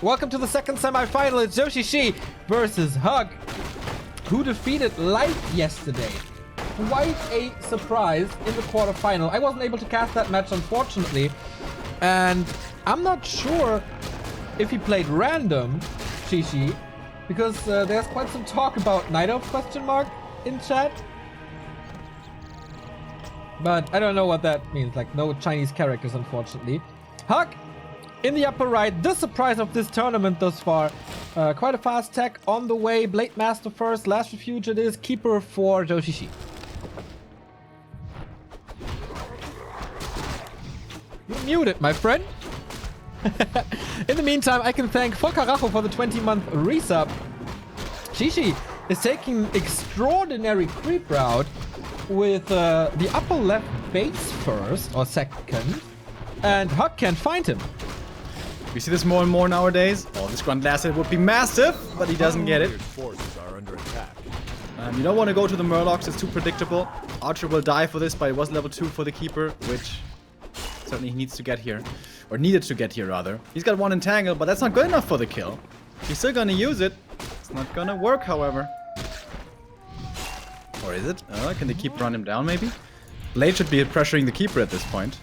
Welcome to the second semifinal. It's WC3 versus HuG, who defeated Light yesterday. Quite a surprise in the quarterfinal. I wasn't able to cast that match, unfortunately. And I'm not sure if he played random, Shishi, because there's quite some talk about Night Elf question mark in chat. But I don't know what that means, like no Chinese characters, unfortunately. HuG in the upper right, the surprise of this tournament thus far. Quite a fast tech on the way. Blade Master first, last refuge it is, keeper for WC3. You're muted, my friend. In the meantime, I can thank Volkaracho for the 20-month resub. Shishi is taking extraordinary creep route with the upper left base first or second, and HuG can't find him. We see this more and more nowadays. Oh, this Grunt last hit would be massive, but he doesn't get it. Forces are under attack. You don't want to go to the Murlocs, it's too predictable. Archer will die for this, but it was level 2 for the Keeper, which certainly he needs to get here. Or needed to get here, rather. He's got one entangle, but that's not good enough for the kill. He's still gonna use it. It's not gonna work, however. Or is it? Can the Keeper run him down, maybe? Blade should be pressuring the Keeper at this point.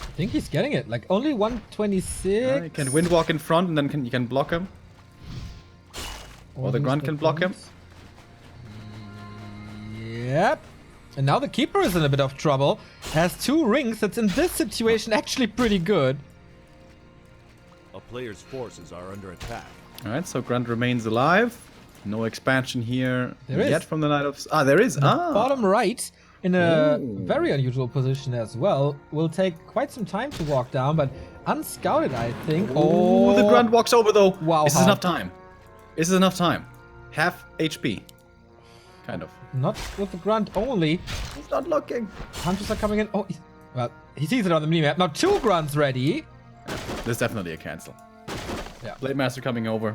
I think he's getting it. Like, only 126. You can Windwalk in front, and then you can block him. Or the Grunt can block him. Yep. And now the Keeper is in a bit of trouble. Has 2 rings. That's in this situation actually pretty good. A player's forces are under attack. Alright, so Grunt remains alive. No expansion here There yet is. from the Night of... Ah, there is. Bottom right, in a very unusual position as well. Will take quite some time to walk down, but unscouted, I think. Oh, the Grunt walks over, though. Wow. This is enough time. This is enough time. Half HP. Kind of. Not with the Grunt only. He's not looking. Hunters are coming in. Oh, well, he sees it on the minimap. Now 2 Grunts ready. There's definitely a cancel. Yeah. Blade Master coming over.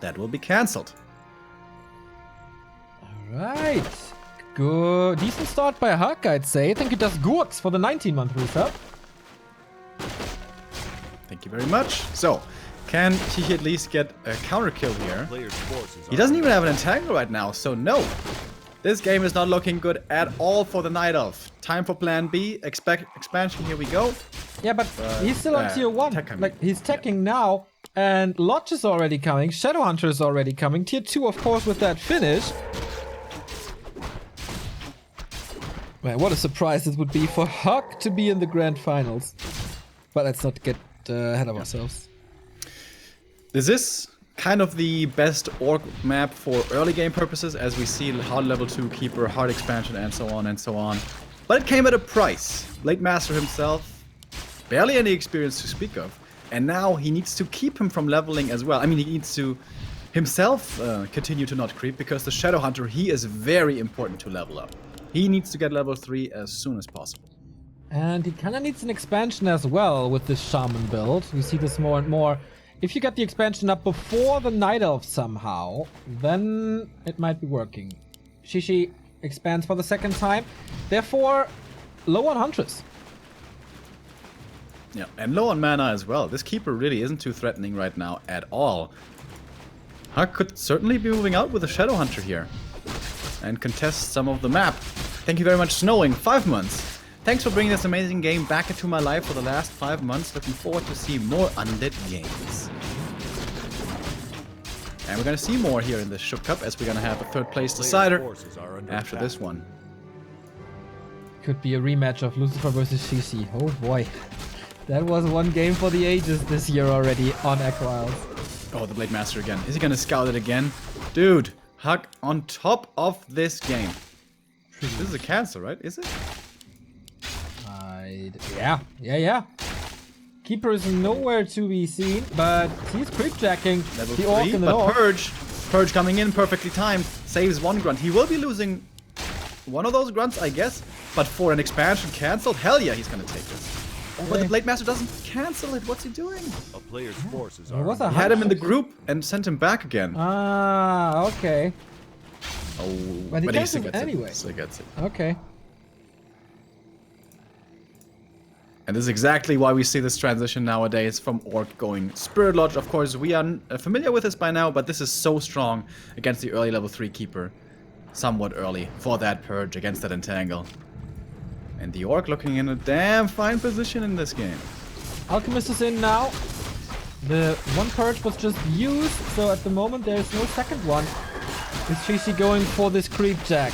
That will be cancelled. Alright. Good. Decent start by HuG, I'd say. I think it does Gurks for the 19-month resub. Thank you very much. So, can he at least get a counter kill here? Player's forces He doesn't even have an entangle right now, so no. This game is not looking good at all for the Night Elf. Time for plan B. Expansion, here we go. Yeah, but he's still on tier 1. tech coming. Like, he's teching now. And Lodge is already coming. Shadowhunter is already coming. Tier 2, of course, with that finish. Man, what a surprise it would be for HuG to be in the grand finals. But let's not get ahead of ourselves. This is kind of the best orc map for early game purposes, as we see hard level 2 Keeper, hard expansion, and so on and so on. But it came at a price. Blade Master himself, barely any experience to speak of. And now he needs to keep him from leveling as well. I mean, he needs to himself continue to not creep, because the Shadowhunter, he is very important to level up. He needs to get level 3 as soon as possible. And he kind of needs an expansion as well with this Shaman build. We see this more and more. If you get the expansion up before the Night Elf somehow, then it might be working. Shishi expands for the second time. Therefore, low on Huntress. Yeah, and low on mana as well. This Keeper really isn't too threatening right now at all. HuG could certainly be moving out with a Shadowhunter here. And contest some of the map. Thank you very much, Snowing. 5 months. Thanks for bringing this amazing game back into my life for the last 5 months. Looking forward to see more undead games. And we're gonna see more here in the Schuck Cup, as we're gonna have a 3rd place decider after this one. Could be a rematch of Lucifer versus Shishi. Oh boy. That was one game for the ages this year already on Equiles. Oh, the Blade Master again. Is he gonna scout it again? Dude, HuG on top of this game. This is a cancel, right? Is it? Yeah. Keeper is nowhere to be seen, but he's creepjacking Level the Orc 3, in the but north. Purge coming in perfectly timed. Saves 1 Grunt. He will be losing one of those Grunts, I guess. But for an expansion cancelled, hell yeah, he's gonna take this. Oh, but the Blade Master doesn't cancel it. What's he doing? A player's forces There are was under a He had him in the group and sent him back again. Ah, okay. Oh, But he still cancelled gets anyway. it. Still gets it. Okay. And this is exactly why we see this transition nowadays from Orc going Spirit Lodge. Of course, we are familiar with this by now, but this is so strong against the early level 3 Keeper. Somewhat early for that Purge against that Entangle. And the Orc looking in a damn fine position in this game. Alchemist is in now. The one Purge was just used, so at the moment there is no second one. Is Shishi going for this Creep Jack?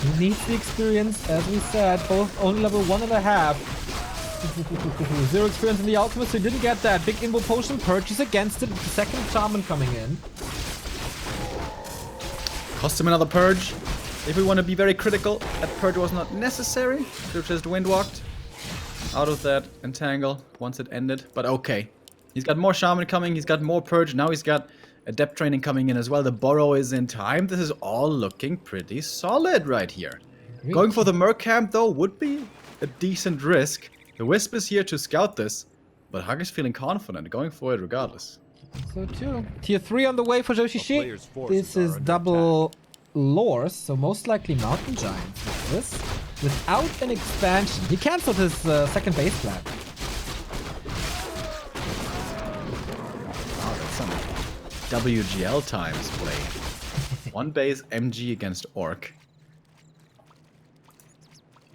He needs the experience, as we said, both only level 1.5. 0 experience in the Alchemist, so he didn't get that. Big Invo Potion, Purges against it. The second Shaman coming in. Cost him another Purge. If we want to be very critical, that Purge was not necessary. Should have just Windwalked out of that Entangle once it ended. But okay. He's got more Shaman coming, he's got more Purge. Now he's got Adept Training coming in as well. The Burrow is in time. This is all looking pretty solid right here. Great. Going for the Merc Camp, though, would be a decent risk. The Wisp is here to scout this, but HuG is feeling confident, going for it regardless. So too. Tier 3 on the way for Joshishi. player's forces This is are under double lores, so most likely Mountain Giants with this. Without an expansion. He cancelled his second base plan. Wow, that's some WGL times play. One base MG against Orc.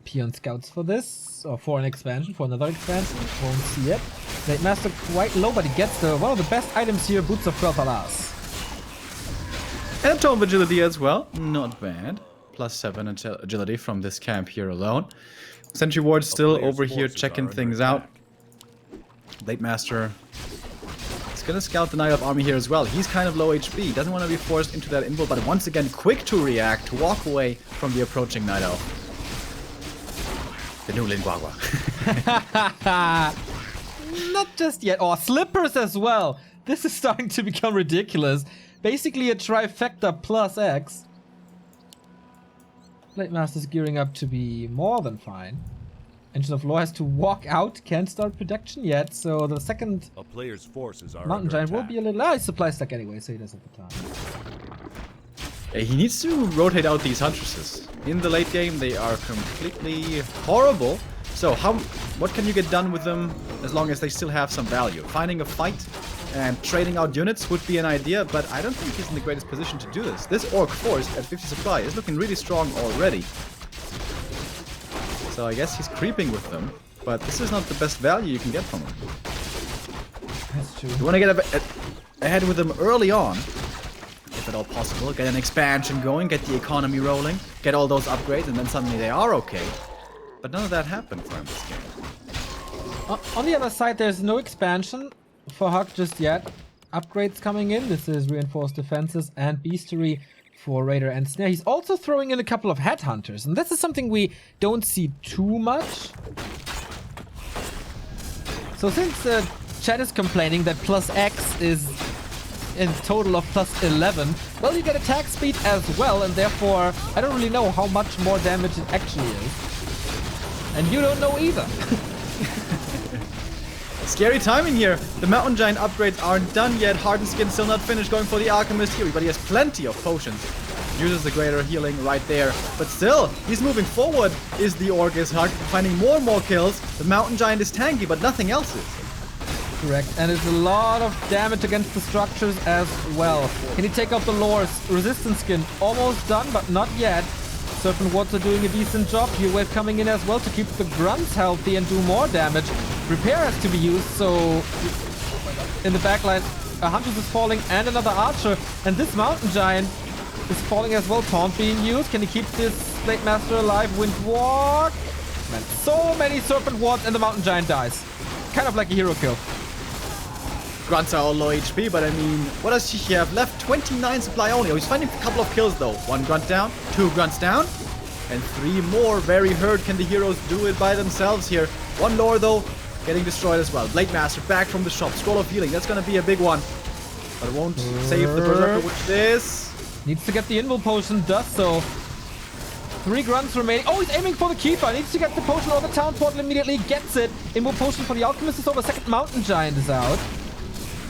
Peon scouts for this, or for an expansion, for another expansion. Won't see it. Blade Master quite low, but he gets one of the best items here, Boots of 12 Alas. And Tome Agility as well. Not bad. +7 agility from this camp here alone. Sentry Ward still over here checking things out. Blade Master is gonna scout the Knight of Army here as well. He's kind of low HP. Doesn't want to be forced into that invo, but once again quick to react, to walk away from the approaching Night Elf. The new Linguagua. Not just yet. Oh, Slippers as well. This is starting to become ridiculous. Basically a trifecta plus X. Blade Master's gearing up to be more than fine. Engine of Law has to walk out, can't start production yet, so the second A player's forces are Mountain under Giant will attack. be a little... he's supply stack anyway, so he does have the time. He needs to rotate out these Huntresses. In the late game, they are completely horrible. So what can you get done with them as long as they still have some value? Finding a fight and trading out units would be an idea, but I don't think he's in the greatest position to do this. This Orc force at 50 supply is looking really strong already. So I guess he's creeping with them, but this is not the best value you can get from him. That's true. You want to get ahead with them early on, if at all possible. Get an expansion going, get the economy rolling, get all those upgrades, and then suddenly they are okay. But none of that happened for him this game. On the other side, there's no expansion for HuG just yet. Upgrades coming in. This is reinforced defenses and bestiary for Raider and Snare. He's also throwing in a couple of headhunters, and this is something we don't see too much. So since Chad is complaining that plus X is in total of plus 11, well, you get attack speed as well, and therefore I don't really know how much more damage it actually is. And you don't know either. Scary timing here. The Mountain Giant upgrades aren't done yet. Hardened Skin still not finished. Going for the Alchemist here, but he has plenty of potions. Uses the greater healing right there. But still, he's moving forward. Is the Orc is HuG, finding more and more kills. The Mountain Giant is tanky, but nothing else is. Correct, and it's a lot of damage against the structures as well. Can he take out the lores? Resistance skin almost done, but not yet. Serpent Wards are doing a decent job. Here wave coming in as well to keep the grunts healthy and do more damage. Repair has to be used, so in the backline, a Huntress is falling and another Archer. And this Mountain Giant is falling as well. Taunt being used. Can he keep this Blade Master alive? Windwalk. Man, so many Serpent Wards and the Mountain Giant dies. Kind of like a hero kill. Grunts are all low HP, but I mean, what does he have left? 29 supply only. Oh, he's finding a couple of kills though. 1 grunt down, 2 grunts down, and 3 more. Very hurt. Can the heroes do it by themselves here? 1 lore though, getting destroyed as well. Blade Master back from the shop. Scroll of Healing. That's gonna be a big one. But it won't save the Berserker, which is... Needs to get the Invul Potion, does so. 3 grunts remaining. Oh, he's aiming for the Keeper. Needs to get the potion or the Town Portal immediately. Gets it. Invul Potion for the Alchemist is over. Second Mountain Giant is out.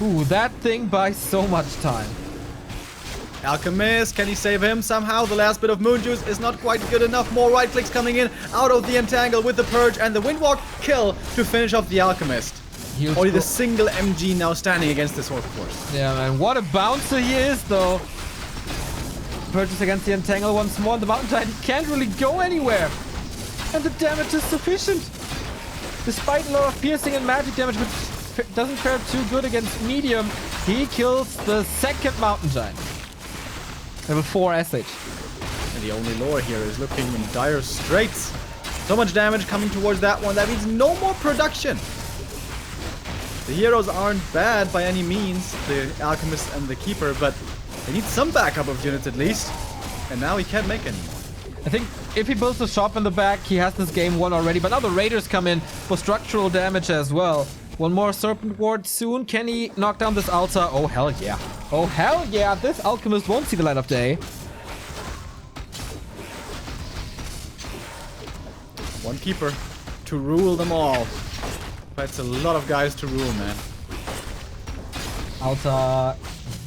Ooh, that thing buys so much time. Alchemist, can he save him somehow? The last bit of Moon Juice is not quite good enough. More right clicks coming in out of the Entangle with the Purge and the Windwalk kill to finish off the Alchemist. Only the single MG now standing against this Orc force. Yeah, man, what a bouncer he is, though. Purges against the Entangle once more. The Mountain Giant can't really go anywhere. And the damage is sufficient. Despite a lot of piercing and magic damage, which doesn't fare too good against medium, he kills the second Mountain Giant. Level 4 SH. And the only lore here is looking in dire straits. So much damage coming towards that one. That means no more production. The heroes aren't bad by any means, the Alchemist and the Keeper, but they need some backup of units at least. And now he can't make any more. I think if he builds a shop in the back, he has this game won already. But now the Raiders come in for structural damage as well. One more Serpent Ward soon. Can he knock down this altar? Oh, hell yeah. Oh, hell yeah. This Alchemist won't see the light of day. One Keeper to rule them all. That's a lot of guys to rule, man. Altar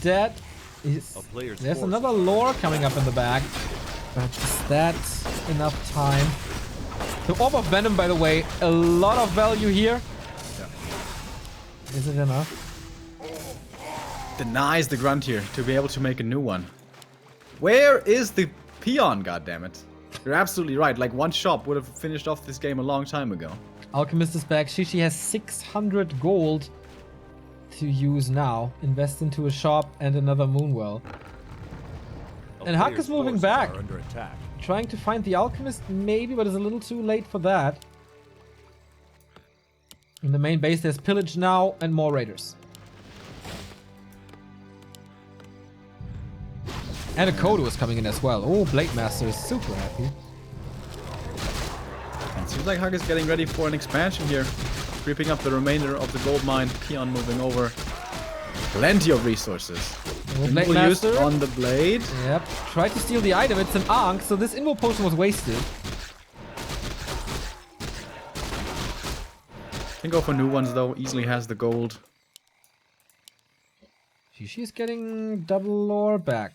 dead. There's another lore coming up in the back. But is that enough time? The Orb of Venom, by the way, a lot of value here. Is it enough? Denies the Grunt here to be able to make a new one. Where is the peon, goddammit? You're absolutely right. Like, one shop would have finished off this game a long time ago. Alchemist is back. Shishi has 600 gold to use now. Invest into a shop and another Moonwell. And HuG is moving back. Trying to find the Alchemist, maybe, but it's a little too late for that. In the main base, there's Pillage now and more Raiders. And a Kodo is coming in as well. Oh, Blade Master is super happy. It seems like HuG is getting ready for an expansion here. Creeping up the remainder of the gold mine. Peon moving over. Plenty of resources. Blade Master on the blade. Yep. Tried to steal the item. It's an Ankh, so this Invo Potion was wasted. Can go for new ones though. Easily has the gold. She's getting double lore back.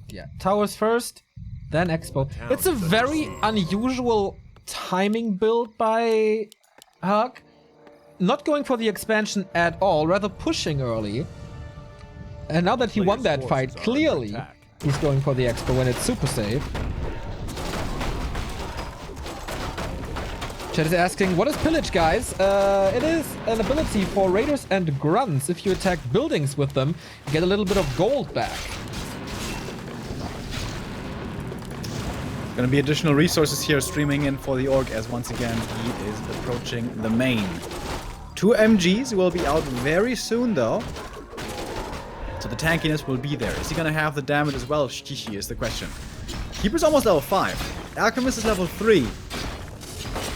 Yeah. Towers first, then Expo. It's a very unusual timing build by HuG. Not going for the expansion at all, rather pushing early. And now that he won that fight, clearly he's going for the Expo when it's super safe. Chat is asking, what is Pillage, guys? It is an ability for Raiders and Grunts. If you attack buildings with them, you get a little bit of gold back. Gonna be additional resources here streaming in for the Orc as once again he is approaching the main. 2 MGs will be out very soon though. So the tankiness will be there. Is he gonna have the damage as well? Shishi is the question. Keeper's almost level 5. Alchemist is level 3.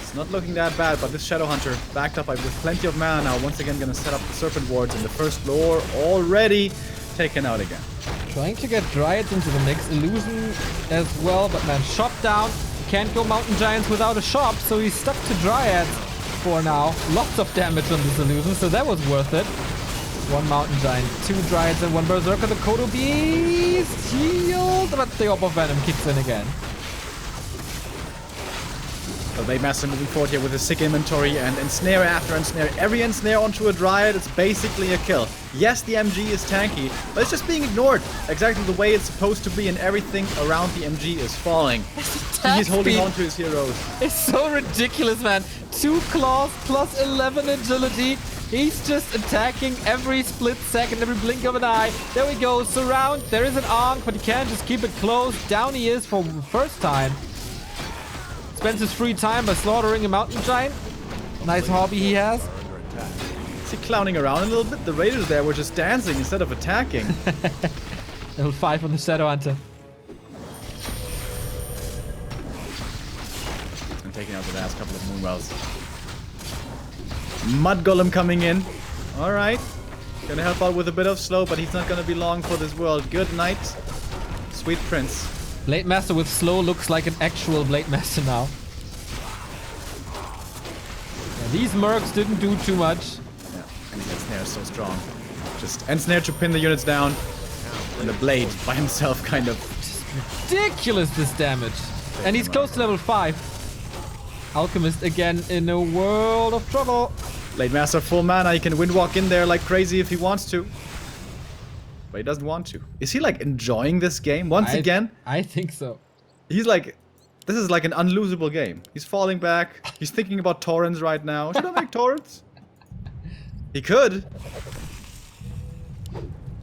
It's not looking that bad, but this Shadow Hunter backed up with plenty of mana now. Once again gonna set up the Serpent Wards in the first lore already taken out again. Trying to get Dryads into the mix. Illusion as well, but man, shop down. Can't go Mountain Giants without a shop, so he's stuck to Dryads for now. Lots of damage on this Illusion, so that was worth it. 1 Mountain Giant, 2 Dryads, and 1 Berserker. The Kodo Beast healed, but the Orb of Venom kicks in again. The Blade Master moving forward here with a sick inventory and ensnare after ensnare. Every ensnare onto a Dryad, it's basically a kill. Yes, the MG is tanky, but it's just being ignored exactly the way it's supposed to be, and everything around the MG is falling. He's holding on to his heroes. It's so ridiculous, man. 2 claws plus 11 agility. He's just attacking every split second, every blink of an eye. There we go, surround. There is an Ankh, but he can't just keep it close. Down he is for the first time. Spends his free time by slaughtering a Mountain Giant. Nice hobby he has. Is he clowning around a little bit? The Raiders there were just dancing instead of attacking. Level 5 on the Shadow Hunter. He's been taking out the last couple of Moonwells. Mud Golem coming in. Alright. Gonna help out with a bit of slow, but he's not gonna be long for this world. Good night, sweet prince. Blade Master with slow looks like an actual Blade Master now. Yeah, these mercs didn't do too much. Yeah, and the ensnare is so strong. Just ensnare to pin the units down. And the blade by himself kind of. Ridiculous, this damage. And he's close to level 5. Alchemist again in a world of trouble. Blade Master full mana, he can windwalk in there like crazy if he wants to. But he doesn't want to. Is he like enjoying this game once again? I think so. He's like, this is like an unlosable game. He's falling back. He's thinking about torrents right now. Should I make torrents? He could.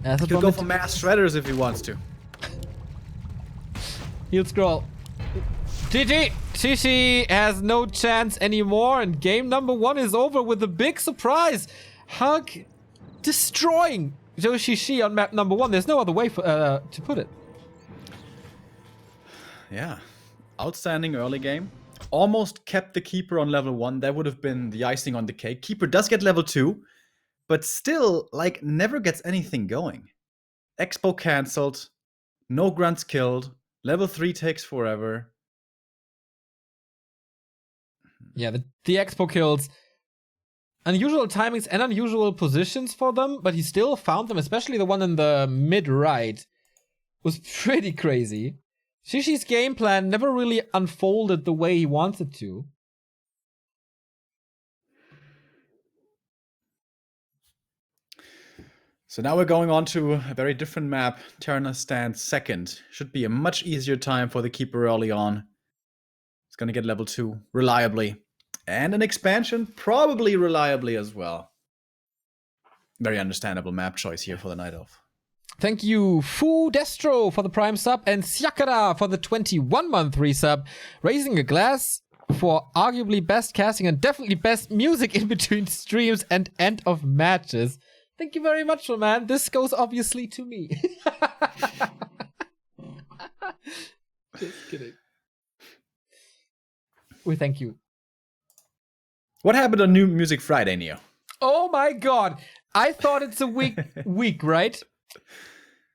He could go for mass shredders if he wants to. He'll scroll. GG! Shishi has no chance anymore, and game number 1 is over with a big surprise. HuG destroying WC3 on map number 1. There's no other way to put it. Yeah. Outstanding early game. Almost kept the Keeper on level 1. That would have been the icing on the cake. Keeper does get level 2, but still, like, never gets anything going. Expo cancelled. No grunts killed. Level 3 takes forever. Yeah, the Expo kills. Unusual timings and unusual positions for them, but he still found them, especially the one in the mid-right. Was pretty crazy. Shishi's game plan never really unfolded the way he wanted to. So now we're going on to a very different map. Terna stands second. Should be a much easier time for the Keeper early on. He's gonna get level 2 reliably. And an expansion probably reliably as well. Very understandable map choice here for the Night Elf. Thank you, Fu Destro, for the Prime sub, and Siakara for the 21-month resub. Raising a glass for arguably best casting and definitely best music in between streams and end of matches. Thank you very much, man. This goes obviously to me. Just kidding. We thank you. What happened on New Music Friday, Neo? Oh my god. I thought it's a week, right?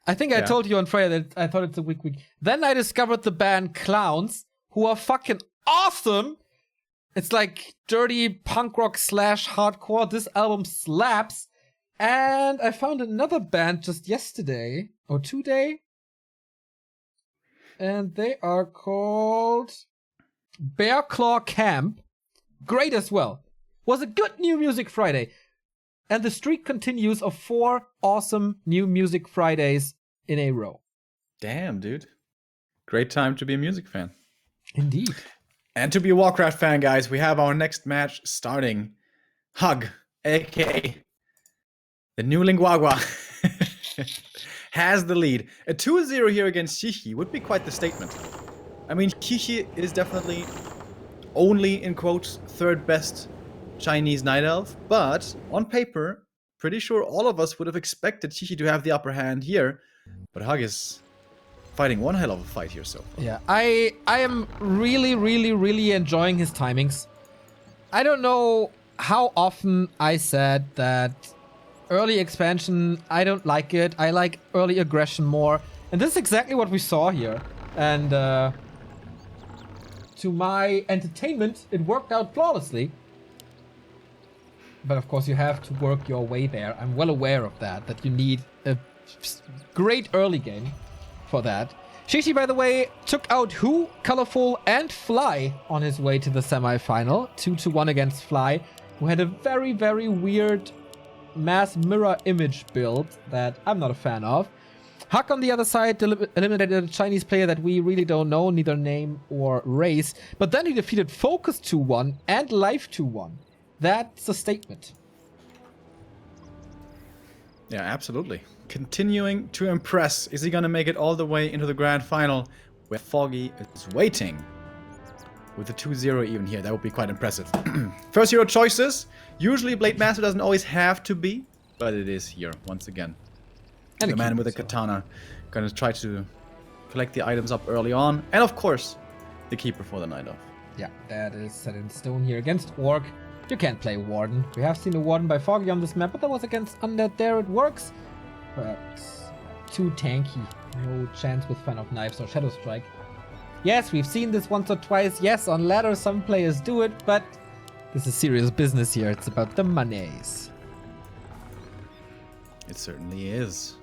I think I told you on Friday that I thought it's a week. Then I discovered the band Clowns, who are fucking awesome. It's like dirty punk rock / hardcore. This album slaps. And I found another band just yesterday or today. And they are called Bear Claw Camp. Great as well. Was a good New Music Friday. And the streak continues of 4 awesome New Music Fridays in a row. Damn, dude. Great time to be a music fan. Indeed. And to be a Warcraft fan, guys, we have our next match starting. HuG, aka the new Linguagua, has the lead. A 2-0 here against Shishi would be quite the statement. I mean, Shishi is definitely only, in quotes, 3rd best Chinese Night Elf, but on paper, pretty sure all of us would have expected Shishi to have the upper hand here. But HuG is fighting one hell of a fight here so far. Yeah, I am really enjoying his timings. I don't know how often I said that early expansion, I don't like it. I like early aggression more. And this is exactly what we saw here. And to my entertainment, it worked out flawlessly. But of course, you have to work your way there. I'm well aware of that you need a great early game for that. Shishi, by the way, took out HuG, Colorful, and Fly on his way to the semifinal. 2-1 against Fly, who had a very weird mass mirror image build that I'm not a fan of. HuG on the other side eliminated a Chinese player that we really don't know, neither name or race. But then he defeated Focus 2-1 and Life 2-1. That's a statement. Yeah, absolutely. Continuing to impress. Is he going to make it all the way into the grand final where Foggy is waiting? With a 2-0 even here, that would be quite impressive. First hero choices. Usually Blade Master doesn't always have to be, but it is here once again. And the man with a katana going to try to collect the items up early on. And of course, the Keeper for the Night Elf. Yeah, that is set in stone here against ORC. You can't play Warden. We have seen a Warden by Foggy on this map, but that was against Undead there. It works. But too tanky. No chance with Fan of Knives or Shadow Strike. Yes, we've seen this once or twice. Yes, on ladder some players do it, but this is serious business here. It's about the monies. It certainly is.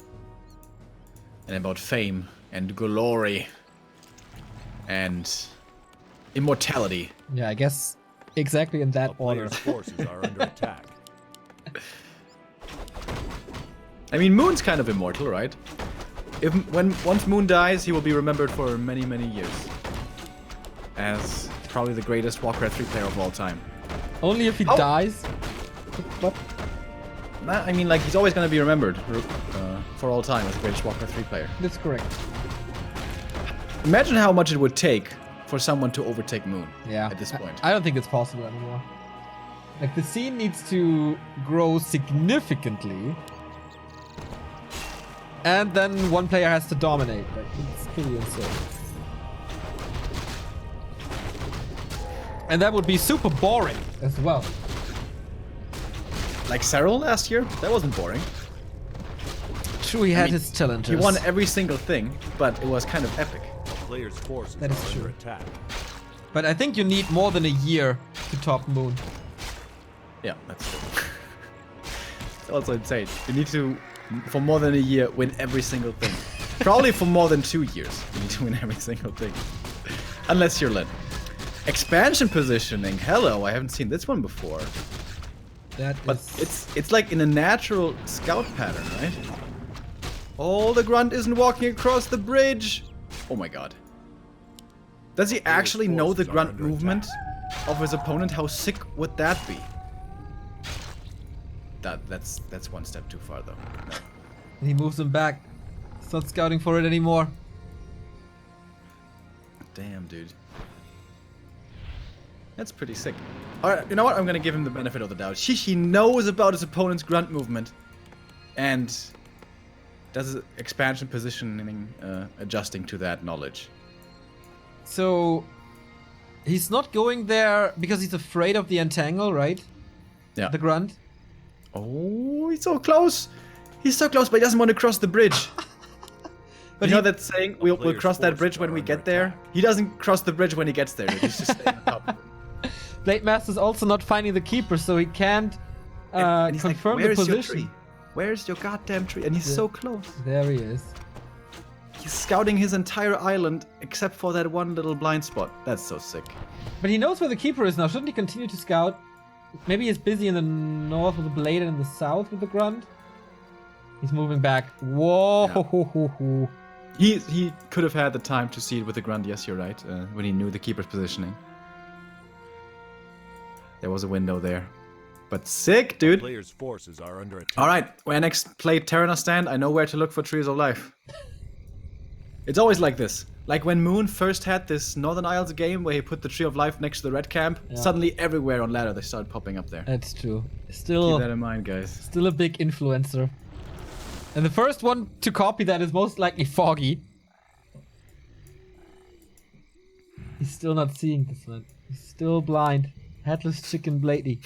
and about fame and glory and immortality. Yeah, I guess exactly in that A order. player's forces are under attack. I mean, Moon's kind of immortal, right? Once Moon dies, he will be remembered for many, many years as probably the greatest Warcraft 3 player of all time. Only if he dies. What? Nah, I mean, like, he's always going to be remembered for all time as the greatest Warcraft 3 player. That's correct. Imagine how much it would take for someone to overtake Moon at this point. I don't think it's possible anymore. Like, the scene needs to grow significantly. And then one player has to dominate. Like, it's pretty insane. And that would be super boring as well. Like Cyril last year? That wasn't boring. True, he had his challenges. He won every single thing, but it was kind of epic. Player's forces That is are true. under attack. But I think you need more than a year to top Moon. Yeah, that's true. It's also insane. You need to, for more than a year, win every single thing. Probably for more than 2 years, you need to win every single thing. Unless you're Lin. Expansion positioning. Hello, I haven't seen this one before. But it's like in a natural scout pattern, right? Oh, the grunt isn't walking across the bridge. Oh my god. Does he actually know the grunt movement of his opponent? How sick would that be? That's one step too far though. No. He moves him back. He's not scouting for it anymore. Damn, dude. That's pretty sick. Alright, you know what? I'm gonna give him the benefit of the doubt. He knows about his opponent's grunt movement. And does his expansion positioning adjusting to that knowledge. So he's not going there because he's afraid of the entangle, right? Yeah. The grunt. Oh, he's so close. He's so close, but he doesn't want to cross the bridge. But you know that saying, we'll cross that bridge when we get there? He doesn't cross the bridge when he gets there. He's just staying on top of it. Blade Master's also not finding the keeper, so he can't and he's confirm like, the where's position. your tree? Where's your goddamn tree? And he's so close. There he is. He's scouting his entire island except for that one little blind spot. That's so sick. But he knows where the keeper is now. Shouldn't he continue to scout? Maybe he's busy in the north with the blade and in the south with the grunt. He's moving back. Whoa! Yeah. He could have had the time to see it with the grunt. Yes, you're right. When he knew the keeper's positioning, there was a window there. But sick, dude. Player's forces are under attack. All right, when I next play Terranos Stand, I know where to look for Trees of Life. It's always like this. Like when Moon first had this Northern Isles game where he put the Tree of Life next to the red camp, suddenly everywhere on ladder they started popping up there. That's true. Still, keep that in mind, guys. Still a big influencer. And the first one to copy that is most likely Foggy. He's still not seeing this one. He's still blind. Headless Chicken Bladey.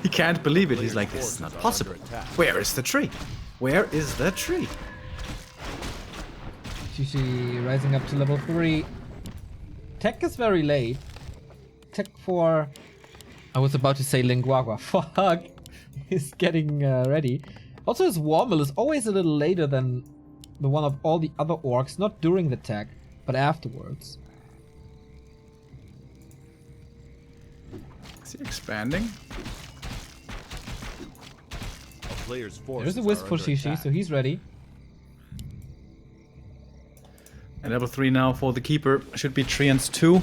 He can't believe it. He's like, this is not possible. Where is the tree? Where is the tree? Shishi rising up to level 3. Tech is very late. Tech for... I was about to say Linguagua. For HuG is getting ready. Also his Warmill is always a little later than the one of all the other orcs. Not during the tech, but afterwards. Is he expanding? Player's There's a wisp for Shishi, so he's ready. And level 3 now for the keeper. Should be Treants 2.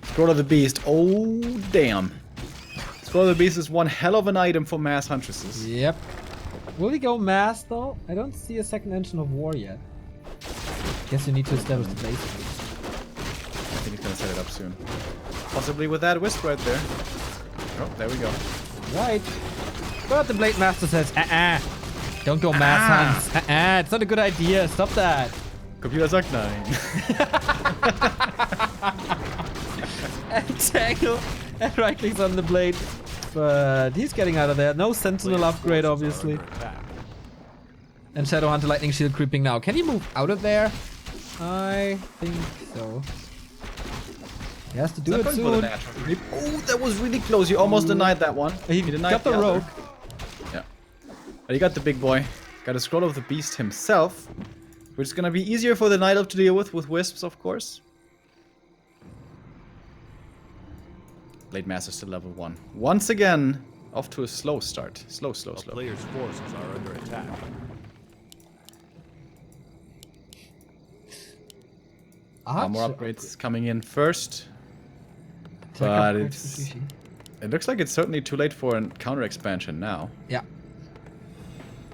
Scroll of the Beast. Oh, damn. Scroll of the Beast is one hell of an item for mass huntresses. Yep. Will he go mass though? I don't see a second engine of war yet. Guess you need to establish the base. I think he's gonna set it up soon. Possibly with that wisp right there. Oh, there we go. Right. But the Blade Master says, don't go mass hunts. It's not a good idea. Stop that. Computer sagt nein. Entangle and right clicks on the blade. But he's getting out of there. No sentinel upgrade, obviously. And Shadowhunter Lightning Shield creeping now. Can he move out of there? I think so. He has to do it soon. Oh, that was really close. You almost denied that one. He denied got the rogue. Yeah. But he got the big boy. Got a Scroll of the Beast himself. which is gonna be easier for the Night Elf to deal with wisps, of course. Blade Master still level 1. Once again, off to a slow start. Slow. A player's forces are under attack. More upgrades coming in first. But it looks like it's certainly too late for a counter expansion now. Yeah.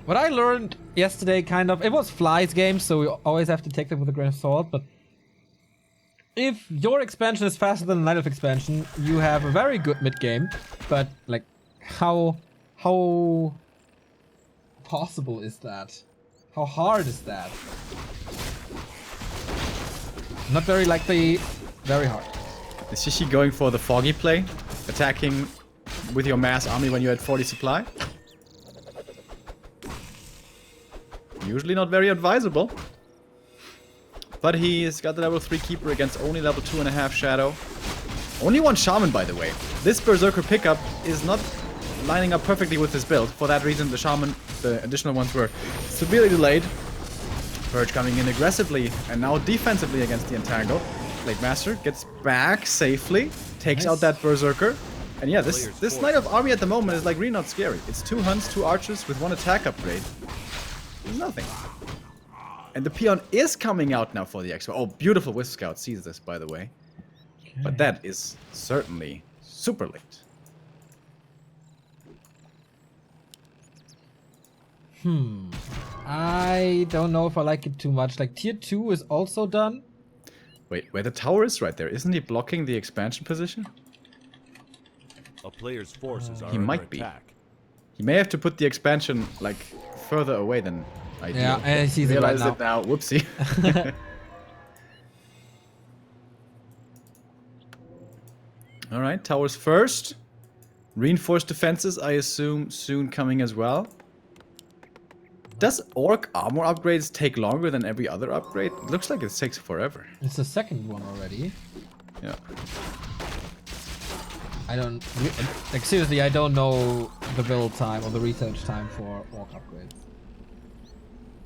What I learned yesterday, kind of, it was Fly's game, so we always have to take them with a grain of salt, but if your expansion is faster than the Night Elf expansion, you have a very good mid game, but like, how possible is that? How hard is that? Not very likely, very hard. Is Shishi going for the foggy play? Attacking with your mass army when you're at 40 supply? Usually not very advisable. But he's got the level 3 keeper against only level 2.5 shadow. Only one shaman, by the way. This berserker pickup is not lining up perfectly with this build. For that reason, the shaman, the additional ones were severely delayed. Purge coming in aggressively and now defensively against the Entangle. Blade Master gets back safely, takes out that berserker. And yeah, this Knight of Army at the moment is like really not scary. It's 2 hunts, 2 archers with 1 attack upgrade. There's nothing. And the peon is coming out now for the expo. Oh, beautiful Wisp Scout sees this, by the way. Okay. But that is certainly super late. I don't know if I like it too much. Like, tier 2 is also done. Wait, where the tower is right there. Isn't he blocking the expansion position? A player's forces are he under might attack. be. He may have to put the expansion, like, further away than ideal. Yeah, and he sees it right now. It now. Whoopsie. Alright, towers first. Reinforced defenses, I assume, soon coming as well. Does Orc armor upgrades take longer than every other upgrade? It looks like it takes forever. It's the second one already. Yeah. I don't... Like, seriously, I don't know the build time or the research time for Orc upgrades.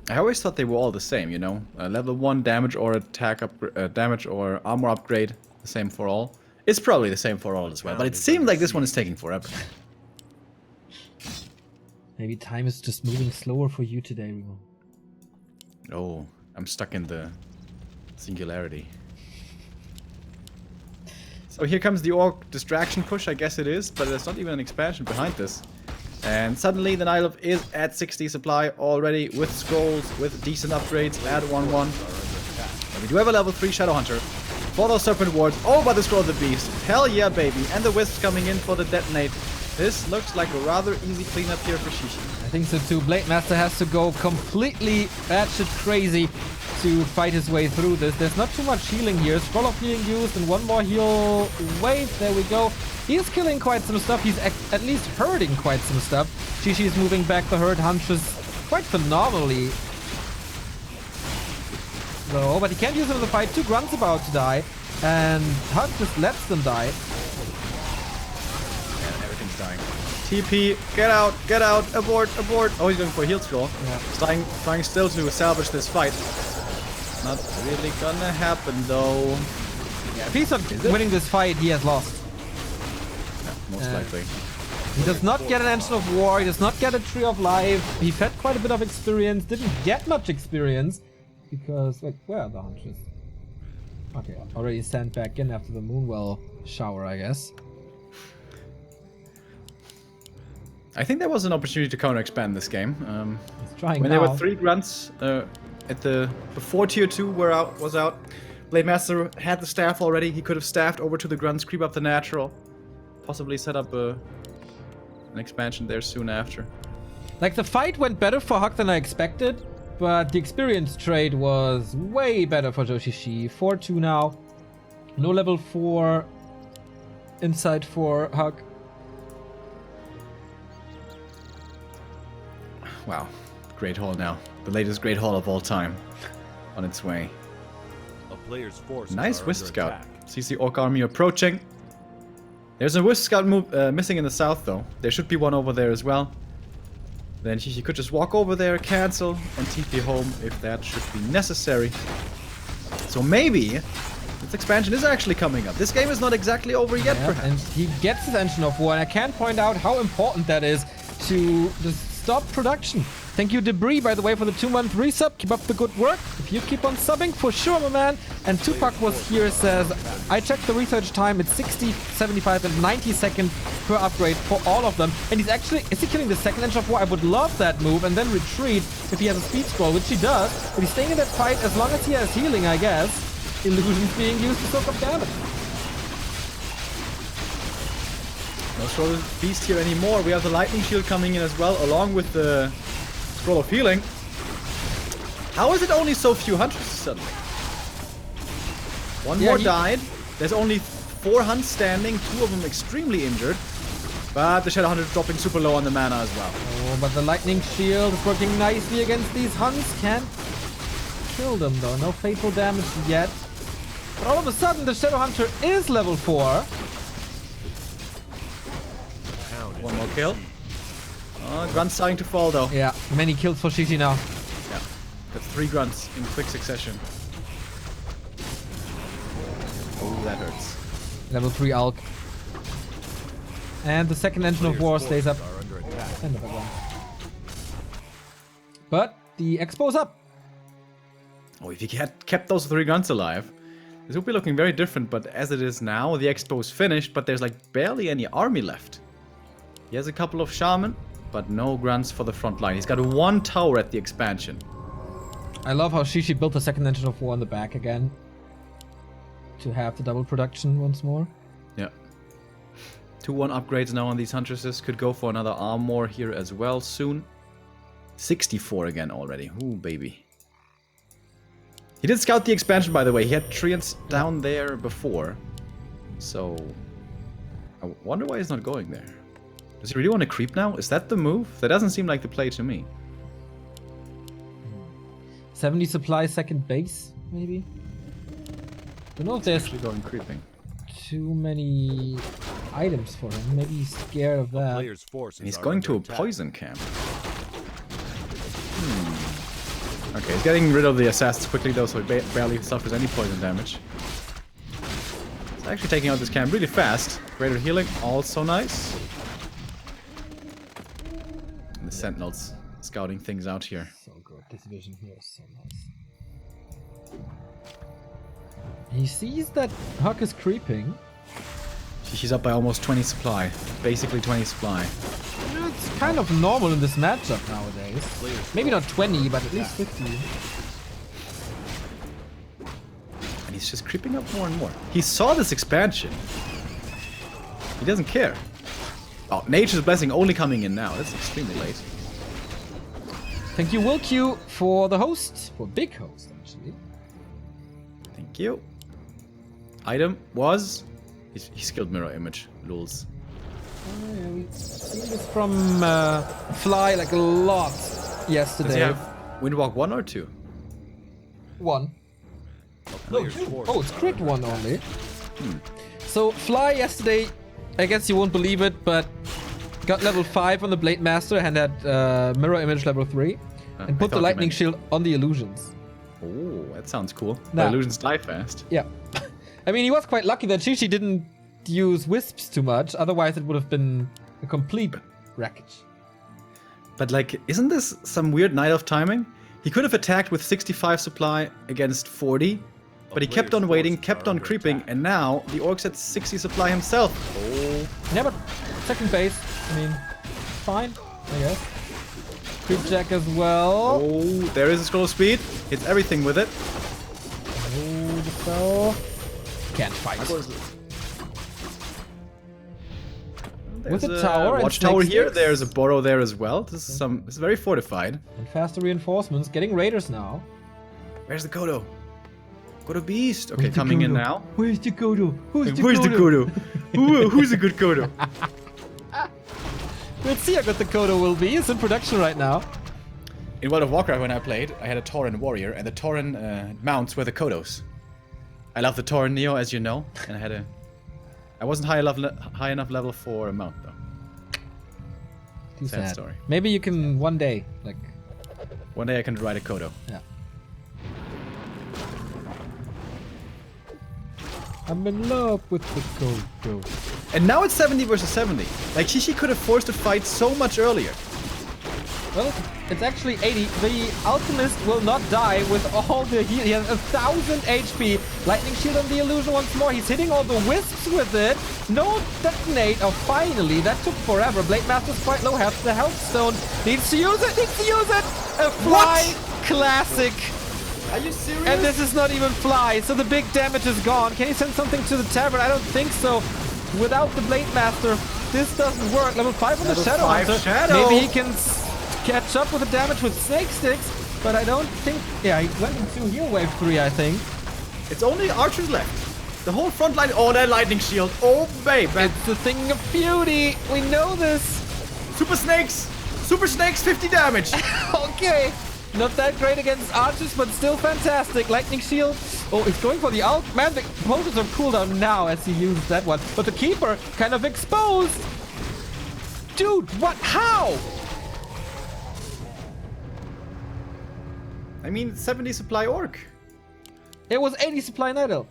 I always thought they were all the same, you know? Level 1 damage or attack damage or armor upgrade, the same for all. It's probably the same for all as well, but it seems like this one is taking forever. Maybe time is just moving slower for you today, Remo. Oh, I'm stuck in the singularity. So here comes the Orc distraction push, I guess it is, but there's not even an expansion behind this. And suddenly the Night Elf is at 60 supply already with scrolls, with decent upgrades at 1-1. But we do have a level 3 Shadow Hunter for those Serpent Wards. Oh, but the Scroll of the Beast. Hell yeah, baby. And the Wisps coming in for the Detonate. This looks like a rather easy cleanup here for Shishi. I think so too. Blade Master has to go completely batshit crazy to fight his way through this. There's not too much healing here. Scroll of Healing used and one more heal wave. There we go. He's killing quite some stuff. He's at least hurting quite some stuff. Shishi is moving back the hurt hunches quite phenomenally. So, but he can't use him in the fight. 2 grunts about to die. And HuG just lets them die. And everything's dying. TP, get out, abort. Oh, he's going for a heal scroll. Yeah. Trying still to salvage this fight. Not really gonna happen though. Yeah, if he's not winning this fight, he has lost. Yeah, most likely. He does not get an Engine of War, he does not get a Tree of Life. He fed quite a bit of experience, didn't get much experience. Because, wait, where are the hunches? Okay, already sent back in after the Moonwell shower, I guess. I think there was an opportunity to counter-expand this game. He's trying when now. there were 3 grunts before tier 2 was out, Blade Master had the staff already. He could have staffed over to the grunts, creep up the natural, possibly set up an expansion there soon after. Like, the fight went better for HuG than I expected, but the experience trade was way better for Joshishi. 4-2 now. No level 4 inside for HuG. Wow. Great Hall now. The latest Great Hall of all time. On its way. A player's forces nice are Wisp under Scout. attack. Sees the Orc army approaching. There's a Wisp Scout move, missing in the south though. There should be one over there as well. then she could just walk over there, cancel, and TP home if that should be necessary. So maybe this expansion is actually coming up. This game is not exactly over yet, Yeah, perhaps. and he gets his Engine of War, and I can't point out how important that is to just stop production. Thank you, Debris, by the way, for the 2-month resub. Keep up the good work. If you keep on subbing, for sure, my man. And Tupac was here, says, I checked the research time. It's 60, 75, and 90 seconds per upgrade for all of them. And he's actually, is he killing the second Engine of War? I would love that move and then retreat if he has a speed scroll, which he does. But he's staying in that fight as long as he has healing, I guess. Illusions being used to soak up damage. No Scroll of Beast here anymore. We have the Lightning Shield coming in as well, along with the Scroll of Healing. How is it only so few hunters suddenly? One more died. There's only 4 hunts standing, 2 of them extremely injured. But the Shadow Hunter is dropping super low on the mana as well. Oh, but the Lightning Shield is working nicely against these hunts. Can't kill them though. No fatal damage yet. But all of a sudden, the Shadow Hunter is level 4. One more kill. Grunt's starting to fall though. Yeah, many kills for Shishi now. Yeah. That's 3 grunts in quick succession. Oh, that hurts. Level 3 Alk. And the second Engine of War stays up. Are under attack. Another one. But the Expo's up. Oh, if he had kept those 3 grunts alive, this would be looking very different. But as it is now, the Expo is finished, but there's like barely any army left. He has a couple of Shaman, but no grunts for the front line. He's got 1 tower at the expansion. I love how Shishi built the second Engine of War on the back again. To have the double production once more. Yeah. 2-1 upgrades now on these Huntresses. Could go for another armor here as well soon. 64 again already. Ooh, baby. He did scout the expansion, by the way. He had treants down there before. So, I wonder why he's not going there. Does he really want to creep now? Is that the move? That doesn't seem like the play to me. 70 supply second base, maybe? Don't know if there's Actually going creeping. too many items for him. Maybe he's scared of that. Player's forces And he's are going under to a attack. poison camp. Okay, he's getting rid of the assassins quickly though, so he barely suffers any poison damage. He's actually taking out this camp really fast. Greater healing, also nice. And the sentinels scouting things out here. So good. This vision here is so nice. He sees that HuG is creeping. She's up by almost 20 supply. Basically 20 supply. It's kind of normal in this matchup nowadays. Maybe not 20, but at least 50. And he's just creeping up more and more. He saw this expansion. He doesn't care. Oh, Nature's Blessing only coming in now. That's extremely late. Thank you, Will Q, for the host. For big host, actually. Thank you. Item was... He skilled mirror image. Lulz. Oh, yeah, we've seen this from Fly like a lot yesterday. Does he have Windwalk 1 or 2? 1. Player's forces Oh, it's are crit under 1 only. So Fly yesterday, I guess you won't believe it, but got level 5 on the Blade Master and had mirror image level 3. And put thought the you lightning meant- shield on the illusions. Oh, that sounds cool. Nah. The illusions die fast. Yeah. I mean, he was quite lucky that Shishi didn't use wisps too much. Otherwise, it would have been a complete wreckage. But like, isn't this some weird night of timing? He could have attacked with 65 supply against 40, but he kept on waiting, kept on creeping, and now the Orc's at 60 supply himself. Oh. Yeah, but second base, I mean, fine, I guess. Creep Jack as well. Oh, there is a scroll of speed. Hits everything with it. Oh, the spell. Can't fight. With the tower and watchtower snake here. sticks. There's a burrow there as well. This is This is very fortified. And faster reinforcements, getting raiders now. Where's the Kodo? Kodo Beast. Okay, coming in now. Where's the Kodo? Where's the Where's the Kodo? Kodo? Who's a good Kodo? Let's see how good the Kodo will be. It's in production right now. In World of Warcraft, when I played, I had a Tauren warrior, and the Tauren mounts were the Kodos. I love the Tauren Neo, as you know, and I wasn't high enough level for a mount though. Too Sad sad. story. Maybe you can one day, like, One day I can ride a Kodo. yeah. I'm in love with the Kodo. And now it's 70 versus 70. Like, Shishi could have forced the fight so much earlier. Well, it's actually 80. The Alchemist will not die with all the heal. He has 1,000 HP. Lightning Shield on the Illusion once more. He's hitting all the Wisps with it. No detonate. Oh, finally. That took forever. Blade Master's quite low. Has the Health Stone. Needs to use it. Needs to use it. A Fly Classic. Are you serious? And this is not even Fly. So the big damage is gone. Can he send something to the Tavern? I don't think so. Without the Blade Master, this doesn't work. Level 5 on the Shadow Hunter. Maybe he can catch up with the damage with Snake Sticks, but I don't think... Yeah, he went into Heal Wave 3, I think. It's only archers left. The whole front line... Oh, that lightning shield. Oh, babe. It's the thing of beauty. We know this. Super snakes. Super snakes, 50 damage. Okay. Not that great against archers, but still fantastic. Lightning Shield. Oh, he's going for the ult. Man, the potions are cooldown now as he uses that one. But the Keeper kind of exposed. Dude, what? How? I mean, 70 supply orc. It was 80 supply Nidal.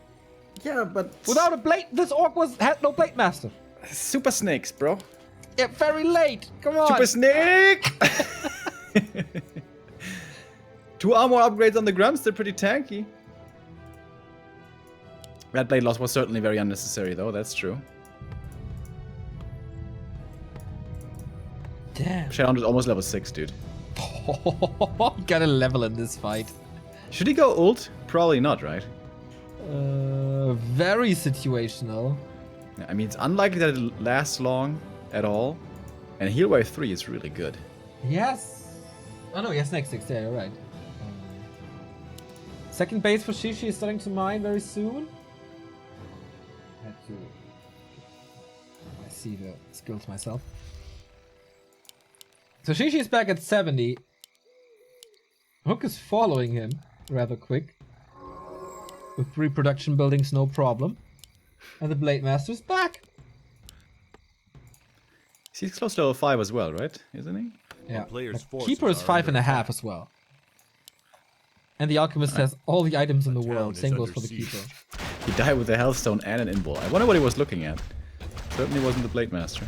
Yeah, but... Without a blade, this orc had no Blade Master. Super snakes, bro. Yeah, very late. Come on. Super snake! 2 armor upgrades on the Grumps, they're pretty tanky. That blade loss was certainly very unnecessary, though, that's true. Damn. Shadowhunter is almost level 6, dude. Got a level in this fight. Should he go ult? Probably not, right? Very situational. I mean, it's unlikely that it lasts long at all. And Heal Wave 3 is really good. Yes. Oh no, yes, next 6. Yeah, you're right. Second base for Shishi is starting to mine very soon. I see the skills myself. So Shishi is back at 70. HuG is following him rather quick. With 3 production buildings, no problem. And the Blade Master's back. He's close to level 5 as well, right? Isn't he? Yeah. player's The Keeper is 5.5 as well. And the Alchemist has all the items in the world. Same goes for the Keeper. He died with a Hellstone and an Invul. I wonder what he was looking at. Certainly wasn't the Blade Master.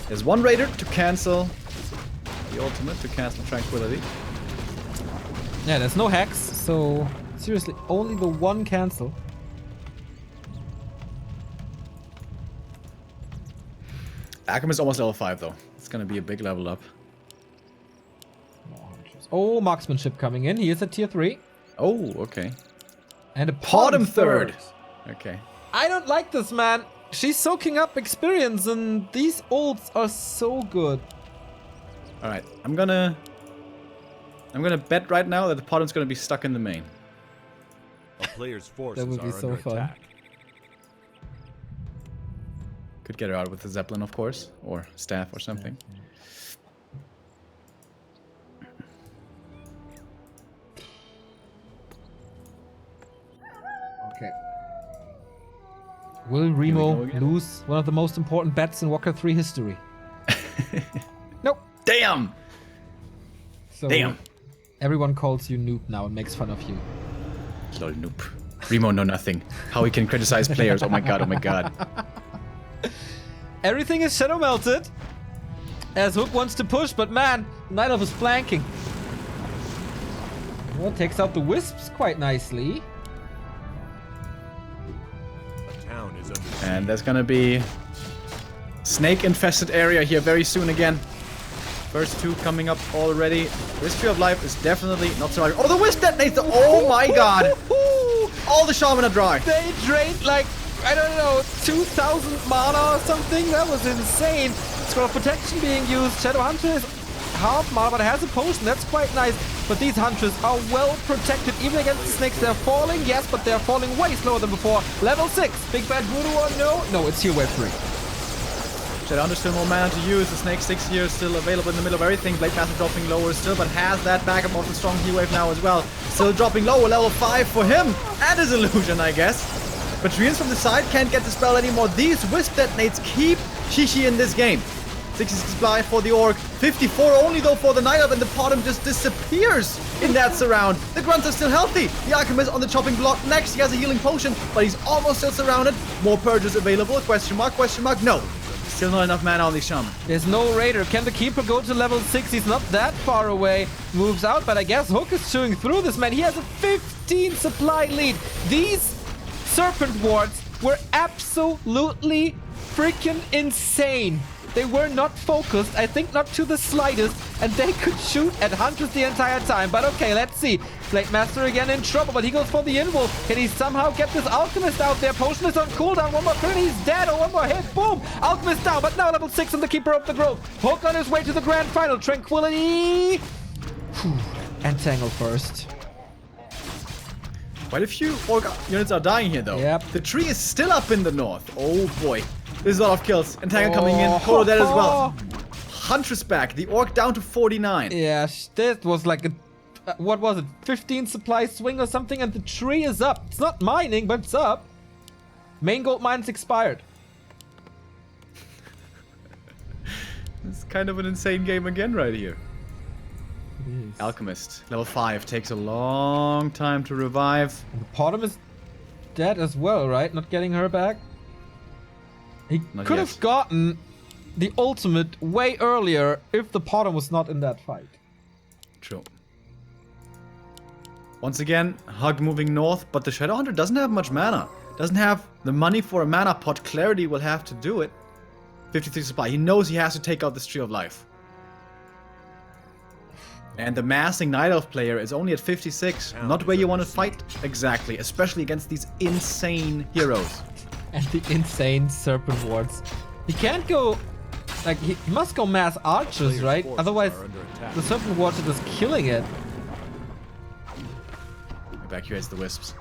There's one Raider to cancel the ultimate, to cancel Tranquility. Yeah, there's no Hex, so seriously, only the one cancel. Alchemist almost level 5 though. It's gonna be a big level up. Oh, marksmanship coming in. He is at tier 3. Oh, okay. And a Bottom bottom third. Okay. I don't like this, man. She's soaking up experience, and these ults are so good. Alright, I'm gonna bet right now that the Pottom's gonna be stuck in the main. A player's forces That would be are so under fun. attack. Could get her out with the Zeppelin, of course, or staff or something. Okay. Will Remo lose one of the most important bets in Walker 3 history? Nope. Damn! So Damn! everyone calls you noob now and makes fun of you. Lol, noob. Remo know nothing. How he can criticize players. Oh my god, oh my god. Everything is shadow melted. As HuG wants to push, but man, Night Elf is flanking. Well, takes out the Wisps quite nicely. A town is under And there's gonna be snake-infested area here very soon again. First 2 coming up already. This Tree of Life is definitely not surviving. Oh, the Wisp detonates! Oh my god! All the Shaman are dry. They drained like, I don't know, 2,000 mana or something? That was insane. Scroll of Protection being used. Shadow Hunter is half mana, but it has a potion. That's quite nice. But these Hunters are well protected, even against the snakes. They're falling, yes, but they're falling way slower than before. Level 6. Big Bad Voodoo or no? No, it's here, wave 3. Shadowhunter still more mana to use. The Snake 6 here is still available in the middle of everything. Blade Master dropping lower still, but has that backup of the strong heal wave now as well. Still dropping lower, level 5 for him. And his illusion, I guess. But Trians from the side can't get the spell anymore. These Wisp detonates keep Shishi in this game. 66 supply for the Orc. 54 only though for the Night Elf, and the Potom just disappears in that surround. The Grunts are still healthy. The Alchemist on the chopping block next. He has a healing potion, but he's almost still surrounded. More purges available. Question mark, no. Still not enough mana on the Shaman. There's no Raider. Can the Keeper go to level 6? He's not that far away. Moves out, but I guess HuG is chewing through this, man. He has a 15 supply lead. These Serpent Wards were absolutely freaking insane. They were not focused, I think not to the slightest, and they could shoot at Huntress the entire time. But okay, let's see. Blade Master again in trouble, but he goes for the Involve. Can he somehow get this Alchemist out there? Potion is on cooldown. One more turn, he's dead. Oh, one more hit. Boom! Alchemist down, but now level 6 on the Keeper of the Grove. HuG on his way to the Grand Final. Tranquility. Whew. And Tangle first. Quite a few Orc units are dying here though. Yep. The tree is still up in the north. Oh boy. There's a lot of kills. And Tangle coming in. Kodo dead as well. Huntress back. The Orc down to 49. Yeah, that was like a... what was it? 15 supply swing or something, and the tree is up. It's not mining, but it's up. Main gold mine's expired. It's kind of an insane game again right here. Alchemist, level 5, takes a long time to revive. And the Potom is dead as well, right? Not getting her back. He could have gotten the ultimate way earlier if the Potom was not in that fight. True. Once again, HuG moving north, but the Shadowhunter doesn't have much mana. Doesn't have the money for a mana pot. Clarity will have to do it. 53 supply. He knows he has to take out this Tree of Life. And the massing Night Elf player is only at 56. Not where you want to fight exactly, especially against these insane heroes. And the insane Serpent Wards. He can't go... like, he must go mass archers, right? Otherwise, the Serpent Wards are just killing it. Evacuates the Wisps.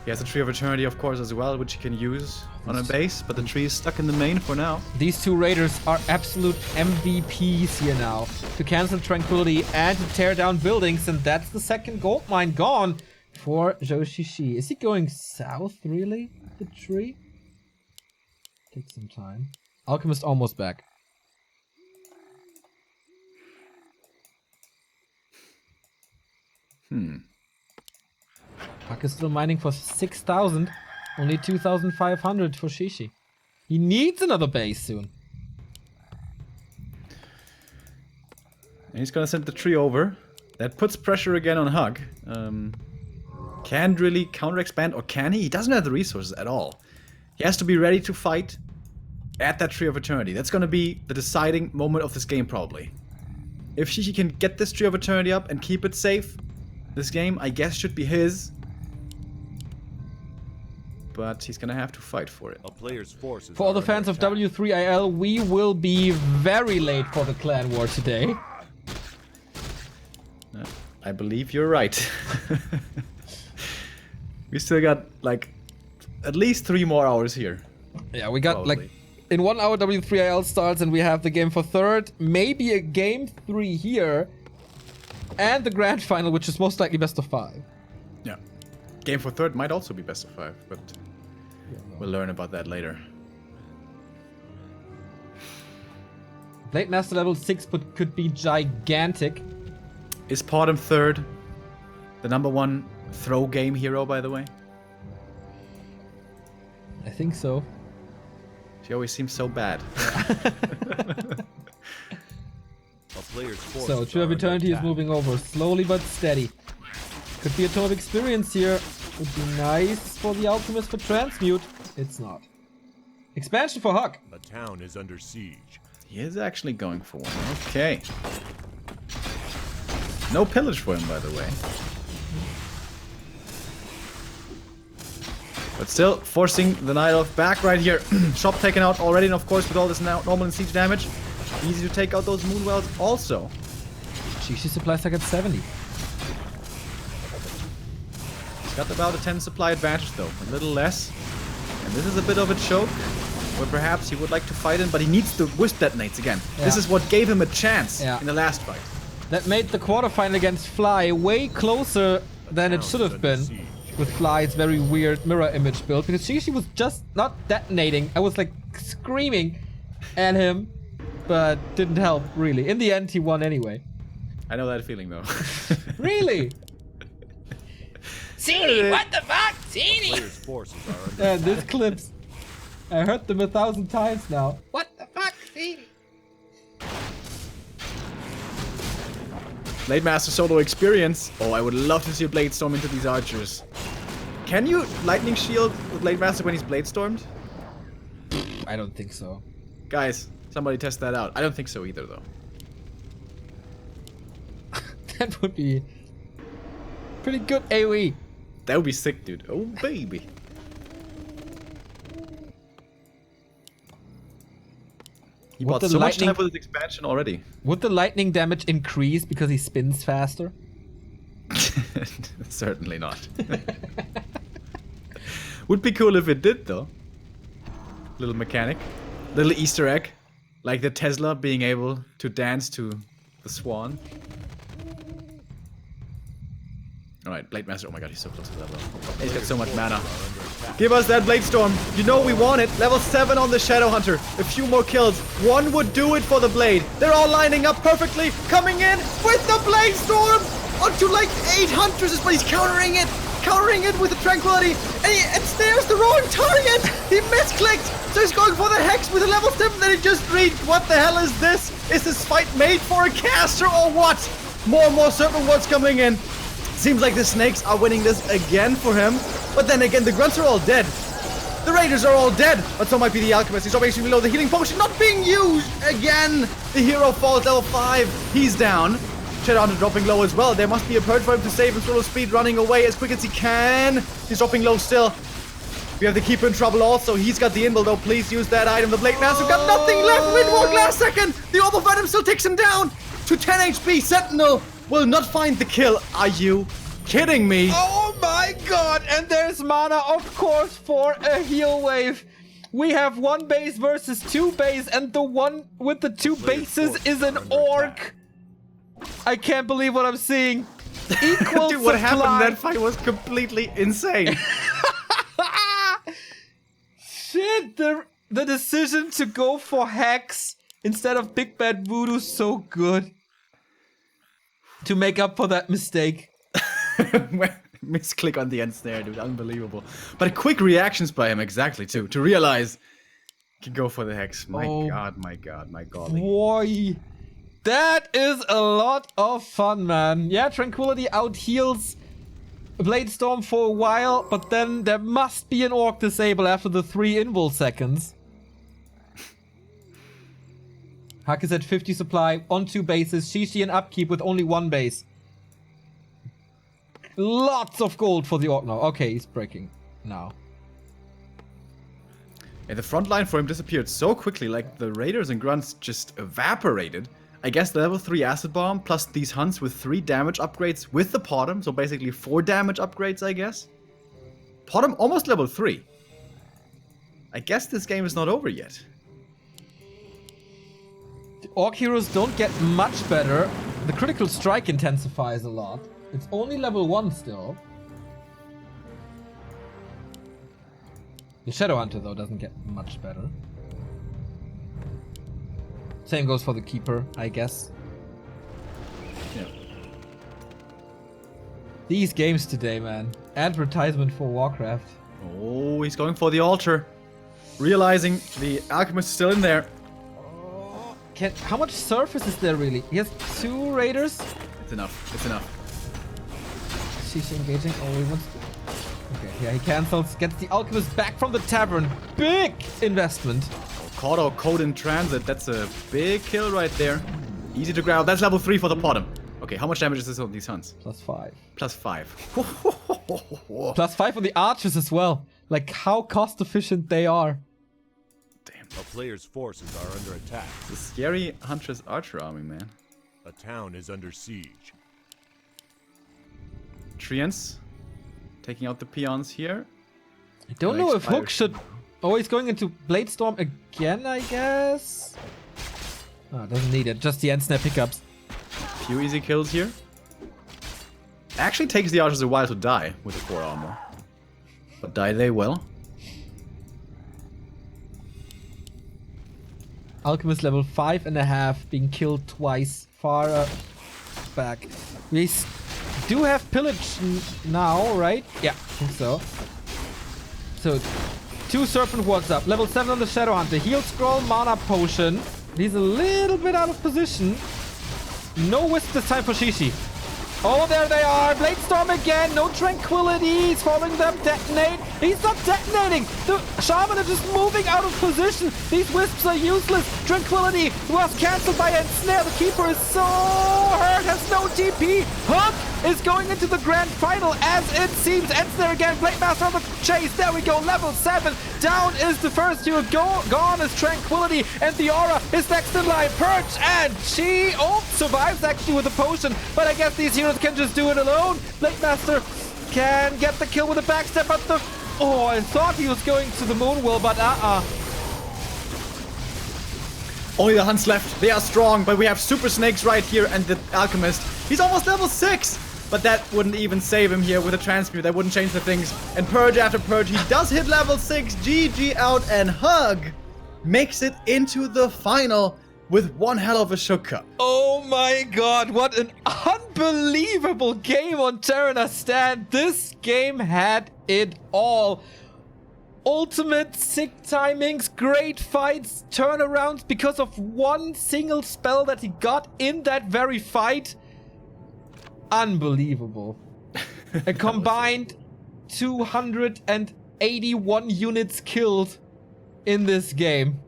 He has a Tree of Eternity, of course, as well, which he can use on a base, but the tree is stuck in the main for now. These two Raiders are absolute MVPs here now. To cancel Tranquility and to tear down buildings, and that's the second gold mine gone for Joshishi. Is he going south, really? The tree? Take some time. Alchemist almost back. HuG is still mining for 6,000. Only 2,500 for Shishi. He needs another base soon. And he's gonna send the tree over. That puts pressure again on HuG. Can't really counter-expand, or can he? He doesn't have the resources at all. He has to be ready to fight at that Tree of Eternity. That's gonna be the deciding moment of this game, probably. If Shishi can get this Tree of Eternity up and keep it safe, this game, I guess, should be his. But he's gonna have to fight for it. A player's forces For all the fans of W3IL, we will be very late for the clan war today. I believe you're right. We still got, like, at least 3 more hours here. Yeah, we got, Probably. like, in 1 hour W3IL starts and we have the game for third. Maybe a game 3 here. And the grand final, which is most likely best of 5. Yeah. Game for third might also be best of 5, but we'll learn about that later. Blade Master level 6 could be gigantic. Is Potom third the #1 throw game hero, by the way? I think so. She always seems so bad. So, Tree of Eternity is moving over slowly but steady. Could be a ton of experience here. Would be nice for the Alchemist for Transmute. It's not. Expansion for HuG. The town is under siege. He is actually going for one. Okay. No pillage for him, by the way. But still, forcing the Night Elf back right here. Shop taken out already, and of course, with all this now normal and siege damage, easy to take out those Moonwells also. Shishi supply stack at 70. He's got about a 10 supply advantage, though. A little less. And this is a bit of a choke, where perhaps he would like to fight in, but he needs the Wisp detonates again. Yeah. This is what gave him a chance in the last fight. That made the quarterfinal against Fly way closer than it should have been. with Fly's very weird mirror image build because she was just not detonating. I was like screaming at him, but didn't help really. In the end, he won anyway. I know that feeling though. Really? Seedy, what the fuck? Seedy! Players' forces are under Yeah, this clips. I heard them 1,000 times now. What the fuck? Seedy! Blade Master solo experience. Oh, I would love to see a Blade Storm into these archers. Can you Lightning Shield the Blade Master when he's Blade Stormed? I don't think so. Guys, somebody test that out. I don't think so either though. That would be pretty good AoE. That would be sick, dude. Oh, baby. He Would bought the so much lightning- time for this expansion already. Would the lightning damage increase because he spins faster? Certainly not. Would be cool if it did, though. Little mechanic. Little Easter egg. Like the Tesla being able to dance to the swan. Alright, Blade Master. Oh my god, he's so close to level. He's got so much mana. Give us that Blade Storm. You know we want it. Level 7 on the Shadow Hunter. A few more kills. One would do it for the Blade. They're all lining up perfectly. Coming in with the Blade Storm. Onto like 8 Hunters, but he's countering it. Countering it with the Tranquility. And he ensnares the wrong target. He misclicked. So he's going for the Hex with a level 7 that he just reached. What the hell is this? Is this fight made for a caster or what? More and more Serpent Wards coming in. Seems like the Snakes are winning this again for him. But then again, the Grunts are all dead. The Raiders are all dead. But so might be the Alchemist. He's obviously below the healing potion not being used again. The hero falls level 5. He's down. Shadowhunter dropping low as well. There must be a purge for him to save him. Solo speed running away as quick as he can. He's dropping low still. We have the Keeper in trouble also. He's got the invul though. Please use that item. The Blade Master got nothing left. Windwalk last second. The Orb of Venom still takes him down to 10 HP. Sentinel will not find the kill. Are you kidding me? Oh my god! And there's mana, of course, for a heal wave. We have 1 base versus 2 base, and the one with the 2 bases is an orc. I can't believe what I'm seeing. Equal Dude, what happened? supply. That fight was completely insane. Shit, the decision to go for Hex instead of Big Bad Voodoo so good. To make up for that mistake. Misclick on the end snare, dude. Unbelievable. But quick reactions by him, exactly, too. To realize he can go for the Hex. My god, my god, my golly. Boy. That is a lot of fun, man. Yeah, Tranquility out heals Blade Storm for a while, but then there must be an Orc disable after the 3 invul seconds. HuG is at 50 supply on 2 bases. Shishi and upkeep with only 1 base. Lots of gold for the Orc now. Okay, he's breaking now. And the front line for him disappeared so quickly, like the Raiders and Grunts just evaporated. I guess the level 3 Acid Bomb plus these Hunts with 3 damage upgrades with the Potom, so basically 4 damage upgrades, I guess. Potom almost level 3. I guess this game is not over yet. The Orc heroes don't get much better. The critical strike intensifies a lot. It's only level 1 still. The Shadowhunter, though, doesn't get much better. Same goes for the Keeper, I guess. Yeah. These games today, man. Advertisement for Warcraft. Oh, he's going for the altar. Realizing the Alchemist is still in there. How much surface is there really? He has 2 Raiders? It's enough. It's enough. She's engaging. Oh, he wants... Okay, yeah, he cancels. Gets the Alchemist back from the tavern. Big investment. Caught code in transit. That's a big kill right there. Easy to grab. That's level 3 for the Potom. Okay, how much damage is this on these Hunts? +5. +5. +5 for the archers as well. Like how cost efficient they are. Damn. A player's forces are under attack. The scary Huntress Archer army, man. A town is under siege. Treants taking out the peons here. I don't know if HuG should... Oh, he's going into Blade Storm again, I guess? Oh, doesn't need it. Just the end snap pickups. Few easy kills here. Actually takes the archers a while to die with the 4 armor. But die they will. Alchemist level 5.5 being killed twice far back. We do have pillage now, right? Yeah, I think so. So 2 serpent wards up. Level 7 on the Shadow Hunter. Heal scroll, mana potion. He's a little bit out of position. No wisp this time for Shishi. Oh, there they are. Blade Storm again. No tranquility. He's following them. Detonate. He's not detonating. The Shaman is just moving out of position. These wisps are useless. Tranquility was cancelled by a snare. The Keeper is so hurt. Has no TP. HuG is going into the grand final as it seems. Ensnare again. Blade Master on the chase. There we go. Level 7. Down is the first hero. Gone is Tranquility. And the Aura is next in line. Purge. And she survives actually with a potion. But I guess these heroes can just do it alone. Blade Master can get the kill with a backstep, but the... Oh, I thought he was going to the Moonwell, but Only the Hunts left. They are strong, but we have Super Snakes right here and the Alchemist. He's almost level 6! But that wouldn't even save him here with a Transmute. That wouldn't change the things. And Purge after Purge, he does hit level 6. GG out, and HuG makes it into the final with one hell of a Schuck Cup. oh my god, what an unbelievable game on Terrana Stand. This game had it all. Ultimate sick timings, great fights, turnarounds because of one single spell that he got in that very fight. Unbelievable. A combined 281 units killed in this game.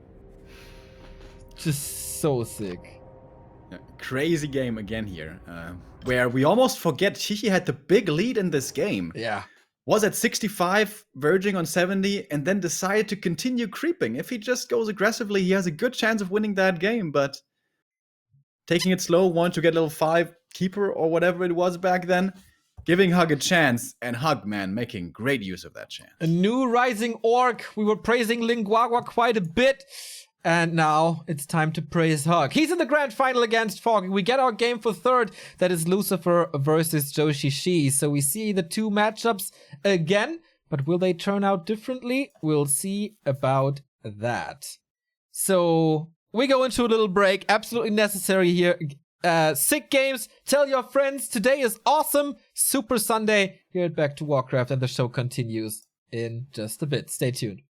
Just so sick. Crazy game again here, where we almost forget Shishi had the big lead in this game. Yeah. Was at 65, verging on 70, and then decided to continue creeping. If he just goes aggressively, he has a good chance of winning that game, but taking it slow, wanted to get level 5 Keeper or whatever it was back then, giving HuG a chance, and HuG, man, making great use of that chance. A new rising orc. We were praising Linguagua quite a bit. And now it's time to praise HuG. He's in the grand final against Fog. We get our game for third. That is Lucifer versus Joshi Shi. So we see the 2 matchups again. But will they turn out differently? We'll see about that. So we go into a little break. Absolutely necessary here. Sick games. Tell your friends. Today is awesome. Super Sunday here at Back to Warcraft. And the show continues in just a bit. Stay tuned.